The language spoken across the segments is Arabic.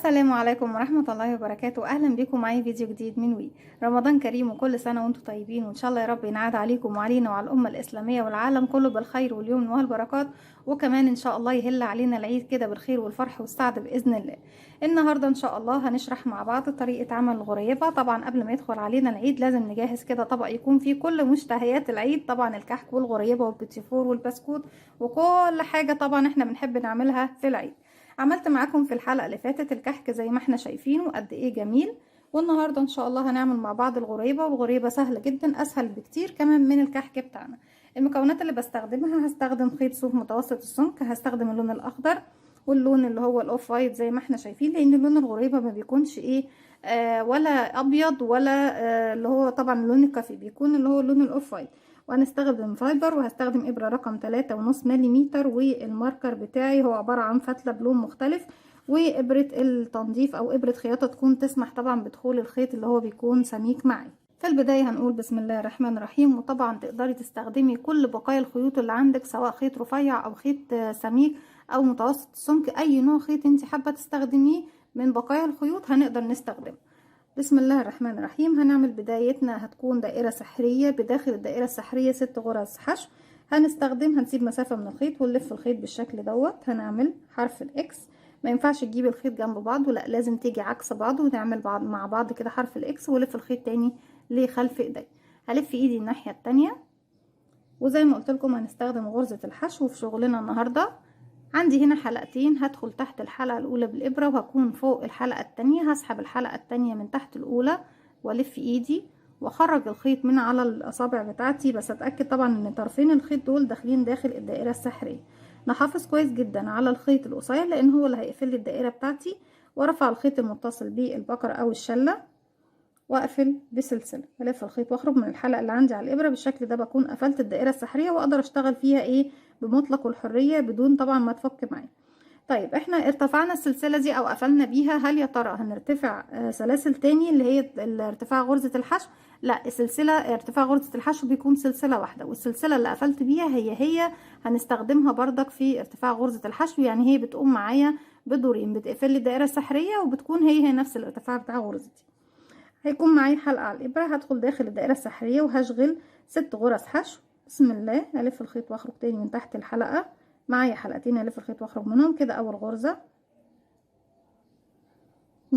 السلام عليكم ورحمة الله وبركاته. أهلا بكم معي فيديو جديد من وي. رمضان كريم وكل سنة وانتم طيبين، وإن شاء الله يا رب ينعاد عليكم وعلينا وعلى الأمة الإسلامية والعالم كله بالخير واليمن والبركات، وكمان إن شاء الله يهل علينا العيد كده بالخير والفرح والسعد بإذن الله. النهاردة إن شاء الله هنشرح مع بعض طريقة عمل الغريبة. طبعا قبل ما يدخل علينا العيد لازم نجهز كده طبق يكون فيه كل مشتهيات العيد، طبعا الكحك والغريبة والبيتيفور والبسكوت وكل حاجة طبعا احنا بنحب نعملها في العيد. عملت معاكم في الحلقة اللي فاتت الكحك زي ما احنا شايفين وقد ايه جميل، والنهاردة ان شاء الله هنعمل مع بعض الغريبة، والغريبة سهلة جدا، اسهل بكتير كمان من الكحك بتاعنا. المكونات اللي بستخدمها: هستخدم خيط صوف متوسط السمك، هستخدم اللون الاخضر واللون اللي هو الاوف وايت زي ما احنا شايفين، لان لون الغريبة ما بيكونش ايه ولا ابيض ولا اللي هو طبعا اللون الكافي، بيكون اللي هو اللون الاوف وايت. وهنستخدم فايبر، وهستخدم ابرة رقم 3.5 ملم، والماركر بتاعي هو عبارة عن فتلة بلون مختلف، وابرة التنظيف او ابرة خياطة تكون تسمح طبعا بدخول الخيط اللي هو بيكون سميك معي. في البداية هنقول بسم الله الرحمن الرحيم. وطبعا تقدري تستخدمي كل بقايا الخيوط اللي عندك، سواء خيط رفيع او خيط سميك او متوسط السمك، اي نوع خيط انت حابة تستخدميه من بقايا الخيوط هنقدر نستخدمه. بسم الله الرحمن الرحيم. هنعمل بدايتنا هتكون دائرة سحرية، بداخل الدائرة السحرية 6 غرز حشو. هنسيب مسافة من الخيط ونلف الخيط بالشكل دوت. هنعمل حرف الاكس، ما ينفعش تجيب الخيط جنب بعضه، لا لازم تيجي عكس بعض، ونعمل مع بعض كده حرف الاكس، ولف الخيط تاني لخلف ايدي. هلف ايدي الناحية التانية، وزي ما قلت لكم هنستخدم غرزة الحشو في شغلنا النهاردة. عندي هنا حلقتين، هدخل تحت الحلقة الأولى بالإبرة وهكون فوق الحلقة التانية. هسحب الحلقة التانية من تحت الأولى والف ايدي واخرج الخيط من على الأصابع بتاعتي، بس اتأكد طبعا ان طرفين الخيط دول داخلين داخل الدائرة السحرية. نحافظ كويس جدا على الخيط القصير لان هو اللي هيقفل لي الدائرة بتاعتي، وارفع الخيط المتصل بالبكرة او الشلة واقفل بسلسله. الف الخيط واخرج من الحلقه اللي عندي على الابره بالشكل ده، بكون قفلت الدائره السحريه واقدر اشتغل فيها ايه بمطلق الحريه بدون طبعا ما تفك معايا. طيب احنا ارتفعنا السلسله دي او قفلنا بيها، هل يا ترى هنرتفع سلاسل تاني اللي هي ارتفاع غرزه الحشو؟ لا، السلسله ارتفاع غرزه الحشو بيكون سلسله واحده، والسلسله اللي قفلت بيها هي هنستخدمها بردك في ارتفاع غرزه الحشو، يعني هي بتقوم معايا بدورين، بتقفل لي الدائره السحريه وبتكون هي نفس الارتفاع بتاع غرزتي. هيكون معايا حلقة على الإبرة، هدخل داخل الدائرة السحرية وهشغل 6 غرز حشو. بسم الله. ألف الخيط واخرج تاني من تحت الحلقة، معايا حلقتين ألف الخيط واخرج منهم كده. أول غرزة 2،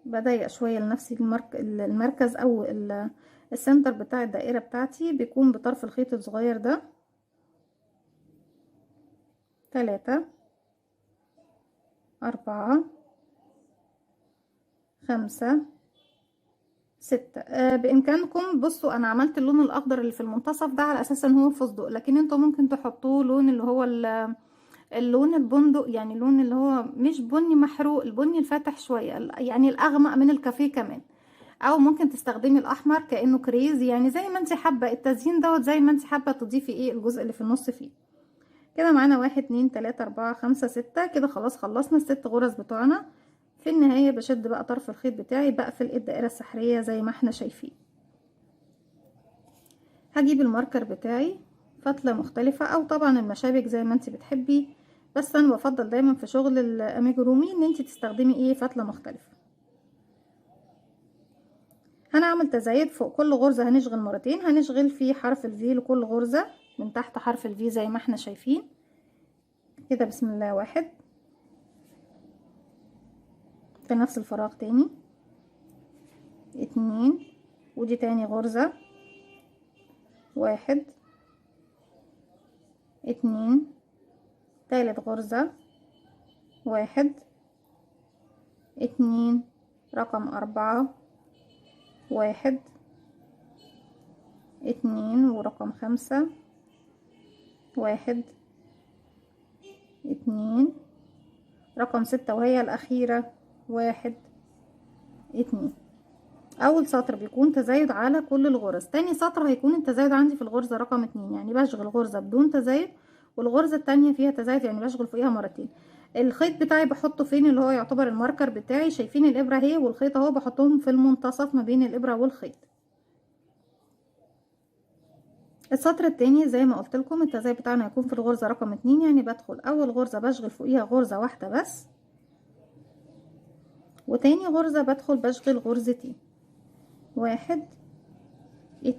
بضيق شوية لنفسي المركز أو السنتر بتاع الدائرة بتاعتي بيكون بطرف الخيط الصغير ده. 3 4 5 6. بامكانكم بصوا انا عملت اللون الاخضر اللي في المنتصف ده على اساس ان هو فستق، لكن انتوا ممكن تحطوه لون اللي هو اللون البندق، يعني اللون اللي هو مش بني محروق، البني الفاتح شويه، يعني الاغمق من الكافيه كمان، او ممكن تستخدمي الاحمر كانه كريز، يعني زي ما انت حابه التزيين دوت، زي ما انت حابه تضيفي ايه الجزء اللي في النص فيه. كده معانا 1 2 3 4 5 6. كده خلاص خلصنا ال6 غرز بتوعنا. في النهاية بشد بقى طرف الخيط بتاعي، بقفل الدائرة السحرية زي ما احنا شايفين. هجيب الماركر بتاعي فتلة مختلفة او طبعا المشابك زي ما انت بتحبي، بس انا بفضل دايما في شغل الاميجرومي ان انت تستخدمي ايه فتلة مختلفة. هنعمل تزايد فوق كل غرزة، هنشغل مرتين، هنشغل في حرف الفي لكل غرزة من تحت حرف الفي زي ما احنا شايفين كده. بسم الله. 1 في نفس الفراغ تاني، 2 ودي تاني غرزة، 1 2 تالت غرزة، 1 2 رقم 4 1 2 ورقم 5 1 2 رقم 6 وهي الأخيرة 1 2. أول سطر بيكون تزايد على كل الغرز، تاني سطر هيكون التزايد عندي في الغرزة رقم 2، يعني بشغل غرزة بدون تزايد والغرزة التانية فيها تزايد، يعني بشغل فوقيها مرتين. الخيط بتاعي بحطه فين اللي هو يعتبر الماركر بتاعي؟ شايفين الإبرة اهي والخيط اهو، بحطهم في المنتصف ما بين الإبرة والخيط. السطر التاني زي ما قلت لكم التزايد بتاعنا هيكون في الغرزة رقم 2، يعني بدخل أول غرزة بشغل فوقيها غرزة واحدة بس، وتاني غرزة بدخل بشغل غرزتين، 1 2،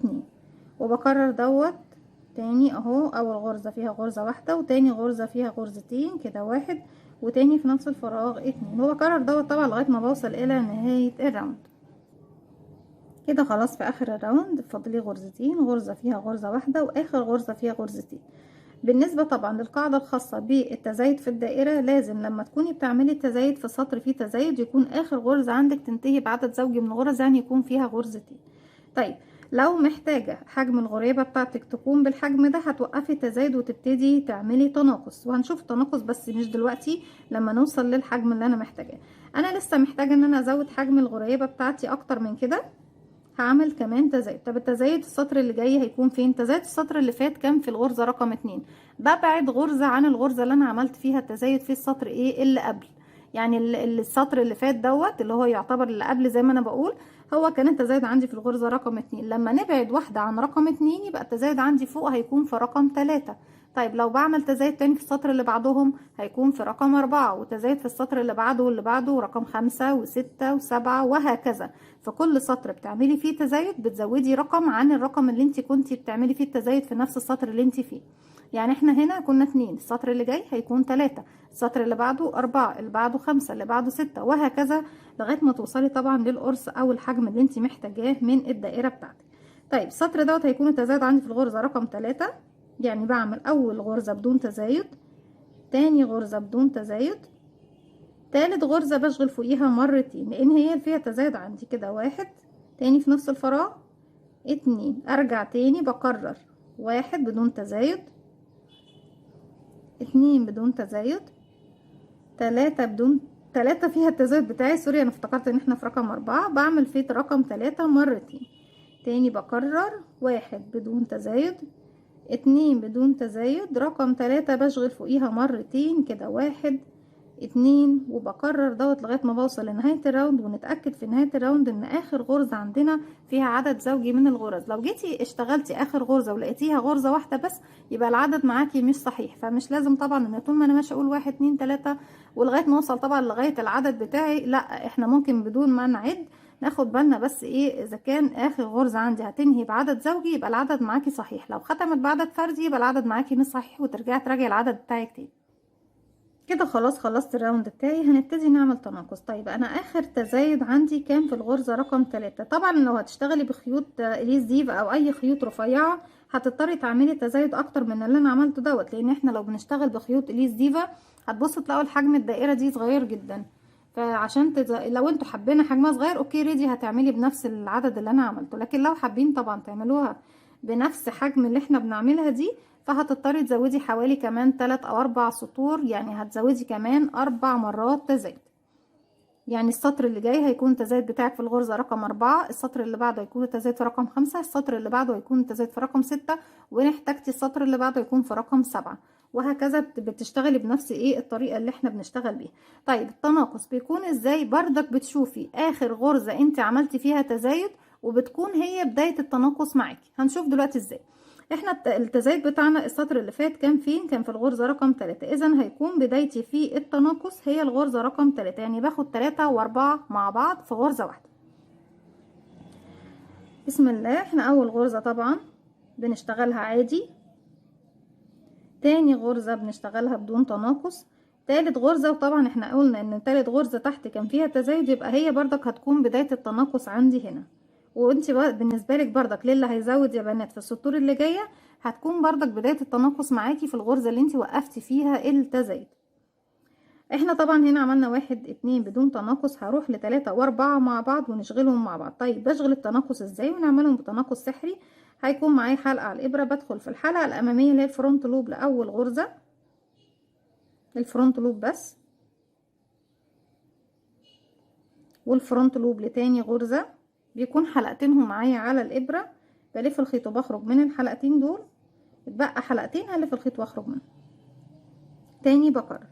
وبكرر دوت تاني اهو. اول غرزة فيها غرزة واحدة، وتاني غرزة فيها غرزتين كده، 1 وتاني في نفس الفراغ 2، وبكرر دوت طبعا لغاية ما بوصل الى نهاية الراوند. كده خلاص في اخر الراوند فاضلي غرزتين، غرزة فيها غرزة واحدة واخر غرزة فيها غرزتين. بالنسبة طبعا للقاعدة الخاصة بالتزايد في الدائرة، لازم لما تكوني بتعملي التزايد في سطر فيه تزايد يكون اخر غرزة عندك تنتهي بعدد زوجي من الغرز، يعني يكون فيها غرزتين. طيب لو محتاجة حجم الغريبة بتاعتك تكون بالحجم ده، هتوقفي التزايد وتبتدي تعملي تناقص، وهنشوف تناقص بس مش دلوقتي، لما نوصل للحجم اللي انا محتاجاه. انا لسه محتاجة ان انا ازود حجم الغريبة بتاعتي اكتر من كده، هعمل كمان تزايد. طب التزايد السطر اللي جاي هيكون فين؟ تزايد السطر اللي فات كان في الغرزة رقم 2، ببعد غرزة عن الغرزة اللي انا عملت فيها التزايد في السطر ايه اللي قبل. يعني السطر اللي فات دوت اللي هو يعتبر اللي قبل زي ما انا بقول، هو كان التزايد عندي في الغرزة رقم 2، لما نبعد واحدة عن رقم 2 يبقى التزايد عندي فوق هيكون في رقم 3. طيب لو بعمل تزايد تاني في السطر اللي بعدهم هيكون في رقم 4، وتزايد في السطر اللي بعده واللي بعده رقم 5 و6 و7 وهكذا. في كل سطر بتعملي فيه تزايد بتزودي رقم عن الرقم اللي انت كنتي بتعملي فيه التزايد في نفس السطر اللي انت فيه. يعني احنا هنا كنا 2، السطر اللي جاي هيكون 3، السطر اللي بعده 4، اللي بعده 5، اللي بعده 6 وهكذا، لغاية ما توصلي طبعا للقرص او الحجم اللي انت محتاجاه من الدائرة بتاعتك. طيب السطر دوت هيكون التزايد عندي في الغرزة رقم 3، يعني بعمل اول غرزة بدون تزايد، تاني غرزة بدون تزايد، تالت غرزة بشغل فوقيها مرتين لان هي اللي فيها تزايد عندي كده، 1 تاني في نفس الفراغ 2، ارجع تاني بكرر 1 بدون تزايد، 2 بدون تزايد، 3 فيها التزايد بتاعي، سوري انا افتكرت ان احنا في رقم 4، بعمل في رقم 3 مرتين، تاني بكرر 1 بدون تزايد، 2 بدون تزايد، رقم 3 بشغل فوقيها مرتين كده، 1 2، وبكرر دوت لغاية ما بوصل لنهاية الراوند. ونتأكد في نهاية الراوند ان اخر غرزة عندنا فيها عدد زوجي من الغرز. لو جيتي اشتغلتي اخر غرزة ولقيتيها غرزة واحدة بس يبقى العدد معاكي مش صحيح، فمش لازم طبعا ان طول ما انا ماشية اقول 1 2 3 ولغاية ما اوصل طبعا لغاية العدد بتاعي، لا احنا ممكن بدون ما نعد ناخد بالنا بس ايه، اذا كان اخر غرزة عندي هتنهي بعدد زوجي يبقى العدد معاكي صحيح، لو ختمت بعدد فردي يبقى العدد معاكي مش صحيح، وترجعي تراجعي العدد بتاعك تاني. كده خلاص خلصت الراوند بتاعي، هنبتدي نعمل تناقص. طيب انا اخر تزايد عندي كان في الغرزة رقم 3. طبعا لو هتشتغلي بخيوط اليس ديف او اي خيوط رفيعة هتضطري تعملي تزايد اكتر من اللي انا عملته دوت، لان احنا لو بنشتغل بخيوط اليس ديفا هتبصوا تلاقوا الحجم الدائرة دي صغير جدا، فعشان لو انتوا حابين حجمها صغير اوكي ريدي هتعملي بنفس العدد اللي انا عملته، لكن لو حابين طبعا تعملوها بنفس حجم اللي احنا بنعملها دي فهتضطري تزودي حوالي كمان 3 أو 4 سطور، يعني هتزودي كمان 4 مرات تزايد. يعني السطر اللي جاي هيكون التزايد بتاعك في الغرزة رقم 4، السطر اللي بعده هيكون التزايد في رقم 5، السطر اللي بعده هيكون التزايد في رقم 6، وإن احتاجتي السطر اللي بعده يكون في رقم 7، وهكذا بتشتغلي بنفس ايه الطريقة اللي احنا بنشتغل بيها. طيب التناقص بيكون ازاي؟ بردك بتشوفي اخر غرزة انت عملتي فيها تزايد وبتكون هي بداية التناقص معاكي. هنشوف دلوقتي ازاي. احنا التزايد بتاعنا السطر اللي فات كان فين؟ كان في الغرزة رقم 3، اذا هيكون بدايتي في التناقص هي الغرزة رقم 3، يعني باخد 3 و4 مع بعض في غرزة واحدة. بسم الله. احنا اول غرزة طبعا بنشتغلها عادي، تاني غرزة بنشتغلها بدون تناقص، تالت غرزة، وطبعا احنا قلنا ان تالت غرزة تحت كان فيها تزايد يبقى هي بردك هتكون بداية التناقص عندي هنا. وانت بالنسبة لك بردك للي هيزود يا بنات في السطور اللي جاية هتكون بردك بداية التناقص معاكي في الغرزة اللي انت وقفتي فيها التزايد. احنا طبعا هنا عملنا 1 2 بدون تناقص، هروح ل3 و4 مع بعض ونشغلهم مع بعض. طيب بشغل التناقص ازاي ونعملهم بتناقص سحري؟ هيكون معايا حلقة على الابرة، بدخل في الحلقة الامامية اللي هي الفرونت لوب لاول غرزة، الفرونت لوب بس، والفرونت لوب لتاني غرزة، بيكون حلقتينهم معايا على الابرة، بلف الخيط وبخرج من الحلقتين دول، اتبقى حلقتين هلف الخيط واخرج منهم. تاني بكرر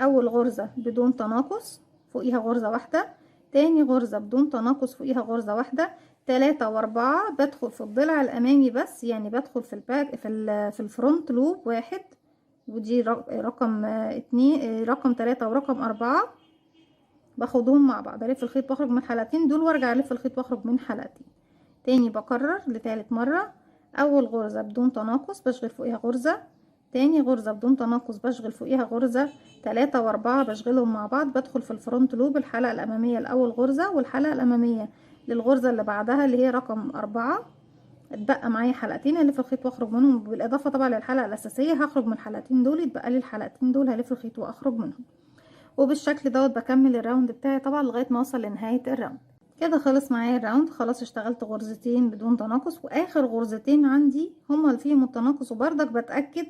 اول غرزة بدون تناقص فوقيها غرزة واحدة، تاني غرزة بدون تناقص فوقيها غرزة واحدة، 3 و4 بدخل في الضلع الامامي بس، يعني بدخل في الباك في الفرونت لوب 1، ودي رقم 2 رقم 3 ورقم 4، باخدهم مع بعض، الف الخيط واخرج من الحلقتين دول وارجع الف الخيط واخرج من حلقتين تاني. بكرر لتالت مرة. اول غرزة بدون تناقص بشغل فوقيها غرزة، تاني غرزة بدون تناقص بشغل فوقيها غرزة، 3 و4 بشغلهم مع بعض، بدخل في الفرونت لوب الحلقة الامامية لاول غرزة والحلقة الامامية للغرزة اللي بعدها اللي هي رقم 4. اتبقى معايا حلقتين الف الخيط واخرج منهم، بالاضافة طبعا للحلقة الاساسية هخرج من الحلقتين دول، يتبقى لي الحلقتين دول هلف الخيط واخرج منهم. وبالشكل دوت بكمل الراوند بتاعي طبعا لغاية ما اوصل لنهاية الراوند. كده خلص معايا الراوند، خلاص اشتغلت غرزتين بدون تناقص، واخر غرزتين عندي هما اللي فيهم التناقص. وبرضك بتأكد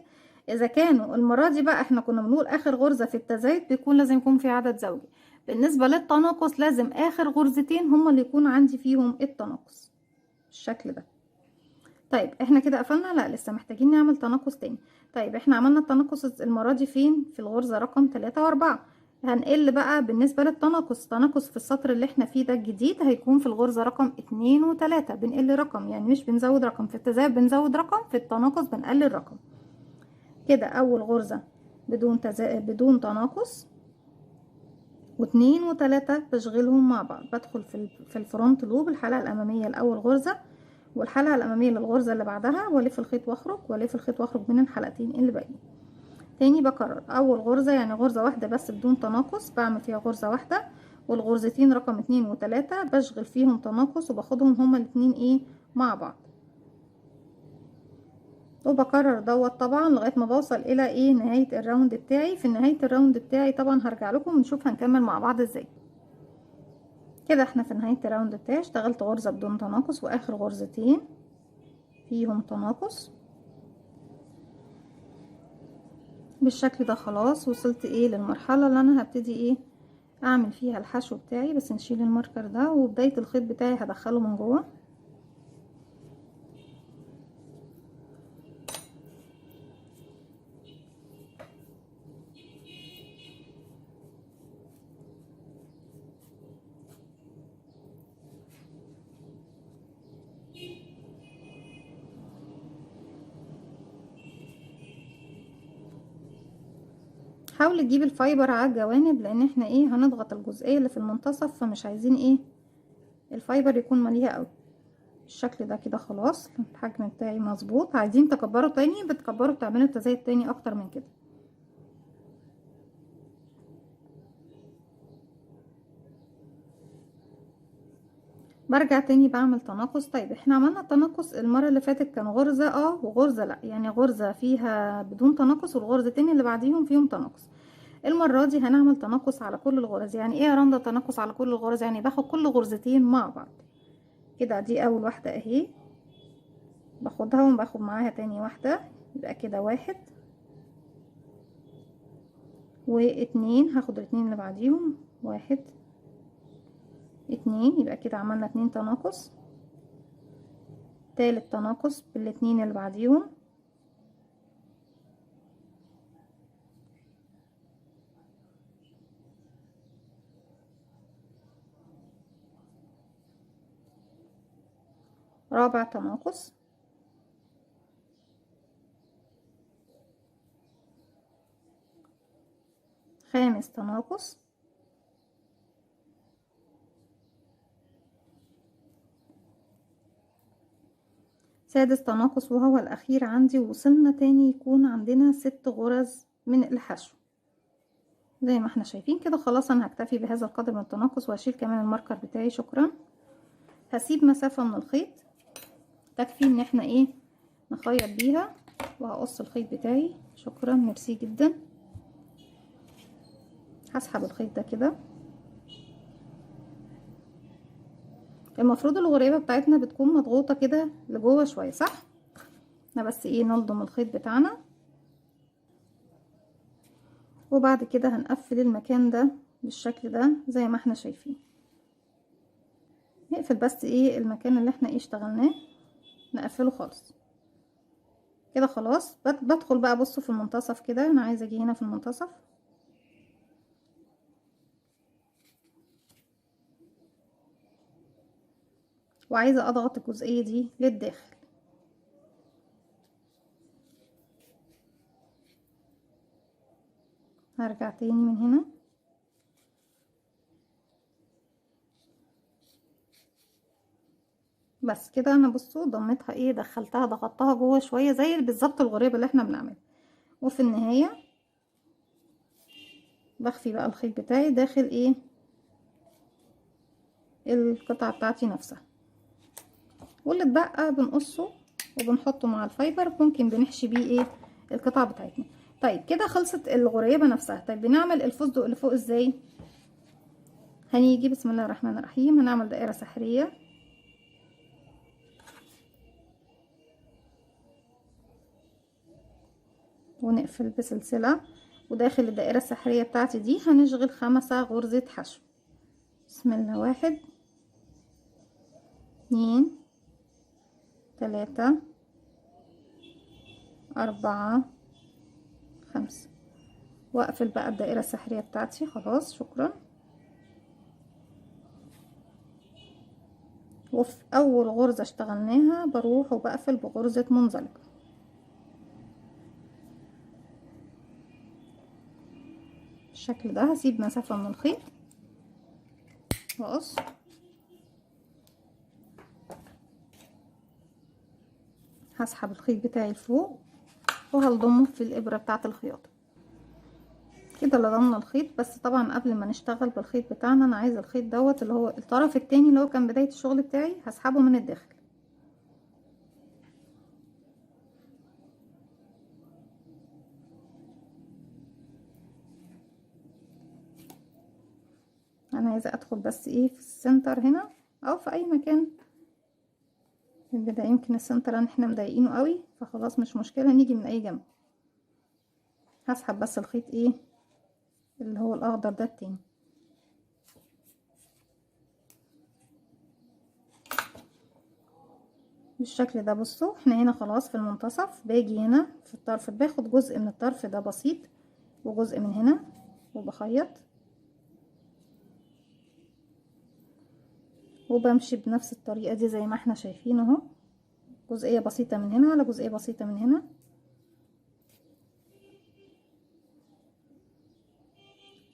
اذا كانوا المرة دي بقى احنا كنا بنقول اخر غرزة في التزايد بيكون لازم يكون في عدد زوجي، بالنسبة للتناقص لازم اخر غرزتين هما اللي يكون عندي فيهم التناقص بالشكل ده. طيب احنا كده قفلنا؟ لا لسه محتاجين نعمل تناقص تاني. طيب احنا عملنا التناقص المرة دي فين؟ في الغرزة رقم 3 و4. هنقل بقى بالنسبة للتناقص، تناقص في السطر اللي احنا فيه ده الجديد هيكون في الغرزة رقم 2 و3. بنقل رقم، يعني مش بنزود رقم، في التزايد بنزود رقم، في التناقص بنقلل رقم. كده اول غرزة بدون تناقص، واتنين وتلاتة بشغلهم مع بعض، بدخل في الفرونت لوب الحلقة الامامية لاول غرزة والحلقة الامامية للغرزة اللي بعدها، والف الخيط واخرج والف الخيط واخرج من الحلقتين اللي باقيين. تاني بكرر اول غرزة يعني غرزة واحدة بس بدون تناقص بعمل فيها غرزة واحدة، والغرزتين رقم 2 و3 بشغل فيهم تناقص وباخدهم هما الاتنين ايه مع بعض. وبكرر دوت طبعا لغاية ما بوصل الى ايه نهاية الراوند بتاعي. في نهاية الراوند بتاعي طبعا هرجع لكم ونشوف هنكمل مع بعض ازاي. كده احنا في نهاية الراوند بتاعي اشتغلت غرزة بدون تناقص واخر غرزتين فيهم تناقص بالشكل ده. خلاص وصلت ايه للمرحلة اللي انا هبتدي ايه اعمل فيها الحشو بتاعي. بس نشيل الماركر ده، وبداية الخيط بتاعي هدخله من جوه. حاول تجيب الفايبر على الجوانب لان احنا ايه هنضغط الجزئية اللي في المنتصف، فمش عايزين ايه الفايبر يكون مليها قوي بالشكل ده. كده خلاص الحجم بتاعي مظبوط. عايزين تكبروا تاني بتكبروا، بتعملوا تزايد تاني اكتر من كده. برجع تاني بعمل تناقص. طيب احنا عملنا التناقص المرة اللي فاتت كان غرزة وغرزة لا، يعني غرزة فيها بدون تناقص والغرزتين اللي بعديهم فيهم تناقص. المرة دي هنعمل تناقص على كل الغرز. يعني ايه يا رندا تناقص على كل الغرز؟ يعني باخد كل غرزتين مع بعض كده. دي اول واحدة اهي باخدها وباخد معاها تاني واحدة، يبقى كده 1 و2. هاخد الاتنين اللي بعديهم 1 2، يبقى كده عملنا 2 تناقص. تالت تناقص بالاتنين اللي بعديهم، رابع تناقص، خامس تناقص، سادس تناقص وهو الاخير عندي. وصلنا تاني يكون عندنا 6 غرز من الحشو زي ما احنا شايفين كده. خلاص انا هكتفي بهذا القدر من التناقص وهشيل كمان الماركر بتاعي. شكرا. هسيب مسافة من الخيط تكفي ان احنا ايه نخيط بيها، وهقص الخيط بتاعي. شكرا، ميرسي جدا. هسحب الخيط ده كده. المفروض الغريبة بتاعتنا بتكون مضغوطة كده لجوه شوية، صح؟ احنا بس ايه نلضم الخيط بتاعنا، وبعد كده هنقفل المكان ده بالشكل ده زي ما احنا شايفين. نقفل بس ايه المكان اللي احنا ايه اشتغلناه، نقفله خالص كده. خلاص بدخل بقى بصوا في المنتصف كده. انا عايزه اجي هنا في المنتصف وعايزه اضغط الجزئيه دي للداخل. هرجع تاني من هنا بس كده انا بصوا ضميتها ايه، دخلتها ضغطتها جوه شويه زي بالظبط الغريبه اللي احنا بنعملها. وفي النهايه بخفي بقى الخيط بتاعي داخل ايه القطعه بتاعتي نفسها، واللي اتبقى بنقصه وبنحطه مع الفايبر، ممكن بنحشي بيه ايه القطعه بتاعتنا. طيب كده خلصت الغريبه نفسها. طيب بنعمل الفستق اللي فوق ازاي؟ هنيجي بسم الله الرحمن الرحيم، هنعمل دائره سحريه ونقفل بسلسله، وداخل الدائره السحريه بتاعتي دي هنشغل 5 غرزه حشو. بسم الله، 1 2 3 4 5، واقفل بقى الدائرة السحرية بتاعتي. خلاص شكرا. وفي اول غرزة اشتغلناها بروح وبقفل بغرزة منزلقة بالشكل ده. هسيب مسافة من الخيط واقص، هسحب الخيط بتاعي لفوق وهلضمه في الابرة بتاعة الخياطة. كده لضمنا الخيط، بس طبعا قبل ما نشتغل بالخيط بتاعنا انا عايزة الخيط دوت اللي هو الطرف التاني اللي هو كان بداية الشغل بتاعي هسحبه من الداخل. انا عايزة ادخل بس ايه في السنتر هنا او في اي مكان في البداية. يمكن السنتر احنا مضايقينه قوي، فخلاص مش مشكلة نيجي من اي جنب. هسحب بس الخيط ايه اللي هو الاخضر ده التاني بالشكل ده. بصوا احنا هنا خلاص في المنتصف، باجي هنا في الطرف باخد جزء من الطرف ده بسيط وجزء من هنا وبخيط، وبمشي بنفس الطريقة دي زي ما احنا شايفين اهو، جزئية بسيطة من هنا على جزئية بسيطة من هنا،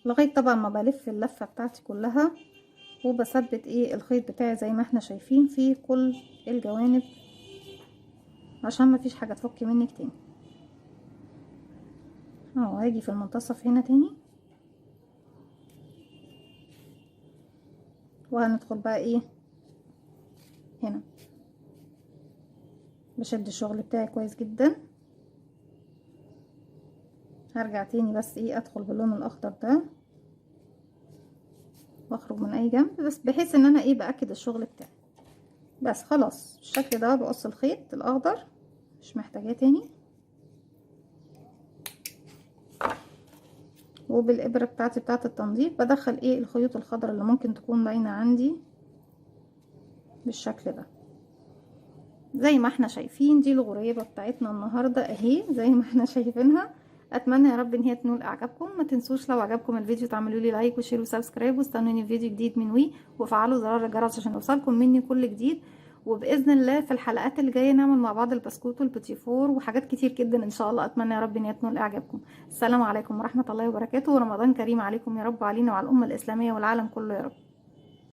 لغاية طبعا ما بلف اللفة بتاعتي كلها، وبثبت ايه الخيط بتاعي زي ما احنا شايفين في كل الجوانب عشان ما فيش حاجة تفك منك تاني. اهو هاجي في المنتصف هنا تاني، وهندخل بقى ايه هنا، بشد الشغل بتاعي كويس جدا. هرجع تاني بس ايه ادخل باللون الاخضر ده واخرج من اي جنب، بس بحيث ان انا ايه باكد الشغل بتاعي. بس خلاص بالشكل ده بقص الخيط الاخضر مش محتاجاه تاني، وبالابره بتاعتي بتاعه التنظيف بدخل ايه الخيوط الخضراء اللي ممكن تكون باينه عندي بالشكل ده. زي ما احنا شايفين دي الغريبه بتاعتنا النهارده اهي زي ما احنا شايفينها. اتمنى يا رب ان هي تنول اعجابكم. ما تنسوش لو عجبكم الفيديو تعملوا لي لايك وشير وسبسكرايب، واستنوني في فيديو جديد من وي، وفعلوا زرار الجرس عشان يوصلكم مني كل جديد. وباذن الله في الحلقات اللي جايه نعمل مع بعض البسكوت والبوتيفور وحاجات كتير جدا ان شاء الله. اتمنى يا رب ان هي تنول اعجابكم. السلام عليكم ورحمه الله وبركاته، ورمضان كريم عليكم يا رب، وعلينا وعلى الامه الاسلاميه والعالم كله يا رب.